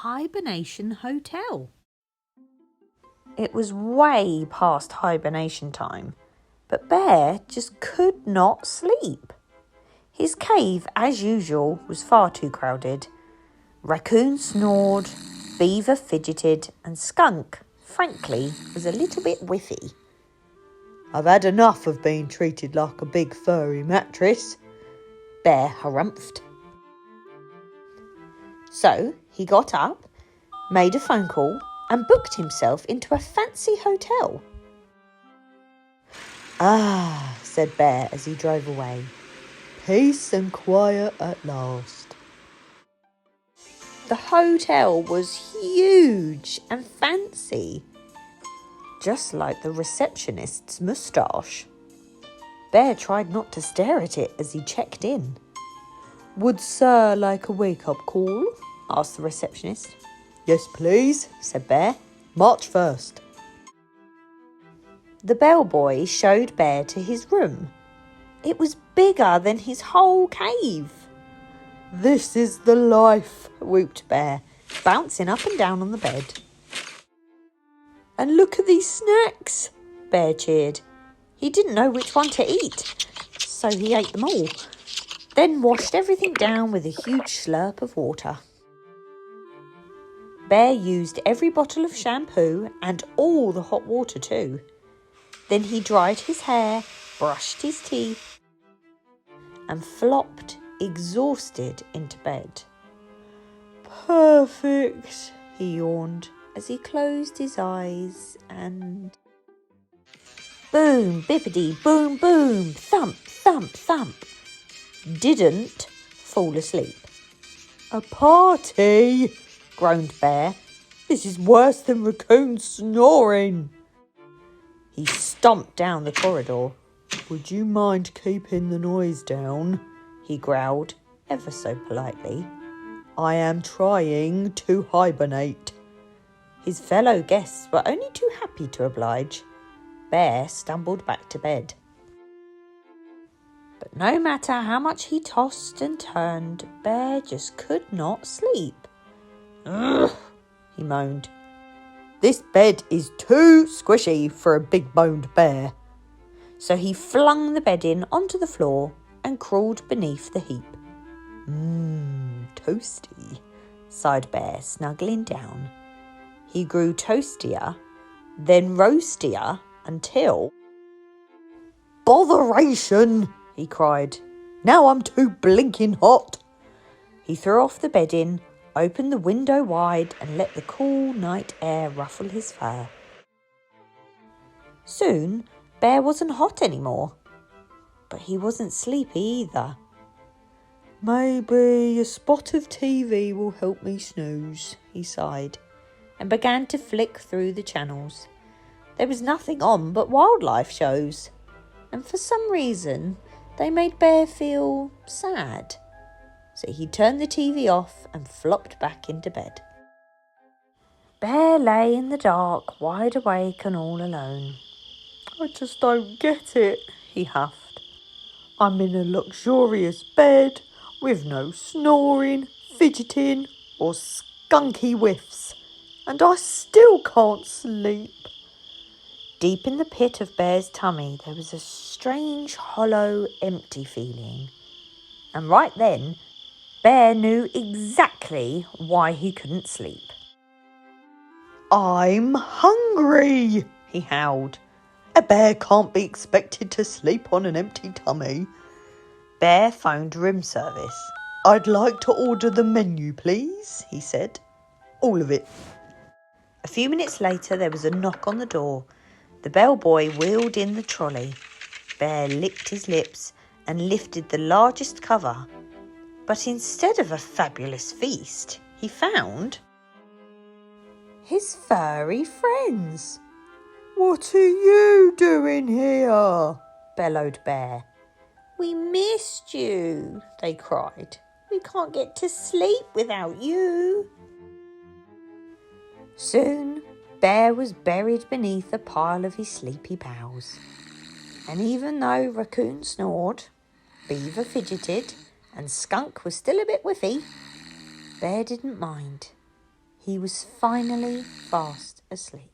Hibernation Hotel. It was way past hibernation time, but Bear just could not sleep. His cave, as usual, was far too crowded. Raccoon snored, Beaver fidgeted, and Skunk, frankly, was a little bit whiffy. I've had enough of being treated like a big furry mattress, Bear harumphed. So he got up, made a phone call, and booked himself into a fancy hotel. "Ah," said Bear as he drove away. "Peace and quiet at last." The hotel was huge and fancy, just like the receptionist's moustache. Bear tried not to stare at it as he checked in. "Would Sir like a wake-up call?" asked the receptionist. "Yes, please," said Bear. "March 1st. The bellboy showed Bear to his room. It was bigger than his whole cave. "This is the life," whooped Bear, bouncing up and down on the bed. "And look at these snacks," Bear cheered. He didn't know which one to eat, so he ate them all, then washed everything down with a huge slurp of water. Bear used every bottle of shampoo and all the hot water too. Then he dried his hair, brushed his teeth, and flopped, exhausted, into bed. "Perfect," he yawned as he closed his eyes and... Boom, bippity, boom, boom, thump, thump, thump. Didn't fall asleep. "A party," groaned Bear. "This is worse than Raccoon snoring." He stomped down the corridor. "Would you mind keeping the noise down?" he growled, ever so politely. "I am trying to hibernate." His fellow guests were only too happy to oblige. Bear stumbled back to bed. But no matter how much he tossed and turned, Bear just could not sleep. "Ugh," he moaned. "This bed is too squishy for a big-boned bear." So he flung the bedding onto the floor and crawled beneath the heap. Toasty," sighed Bear, snuggling down. He grew toastier, then roastier, until... "Botheration!" he cried. "Now I'm too blinking hot." He threw off the bedding, opened the window wide, and let the cool night air ruffle his fur. Soon, Bear wasn't hot anymore, but he wasn't sleepy either. "Maybe a spot of TV will help me snooze," he sighed, and began to flick through the channels. There was nothing on but wildlife shows, and for some reason they made Bear feel sad. So he turned the TV off and flopped back into bed. Bear lay in the dark, wide awake and all alone. "I just don't get it," he huffed. "I'm in a luxurious bed with no snoring, fidgeting or skunky whiffs, and I still can't sleep." Deep in the pit of Bear's tummy there was a strange, hollow, empty feeling. And right then, Bear knew exactly why he couldn't sleep. "I'm hungry," he howled. "A bear can't be expected to sleep on an empty tummy." Bear phoned room service. "I'd like to order the menu, please," he said. "All of it." A few minutes later there was a knock on the door. The bellboy wheeled in the trolley. Bear licked his lips and lifted the largest cover. But instead of a fabulous feast, he found his furry friends. "What are you doing here?" bellowed Bear. "We missed you," they cried. "We can't get to sleep without you." Soon, Bear was buried beneath a pile of his sleepy pals. And even though Raccoon snored, Beaver fidgeted, and Skunk was still a bit whiffy, Bear didn't mind. He was finally fast asleep.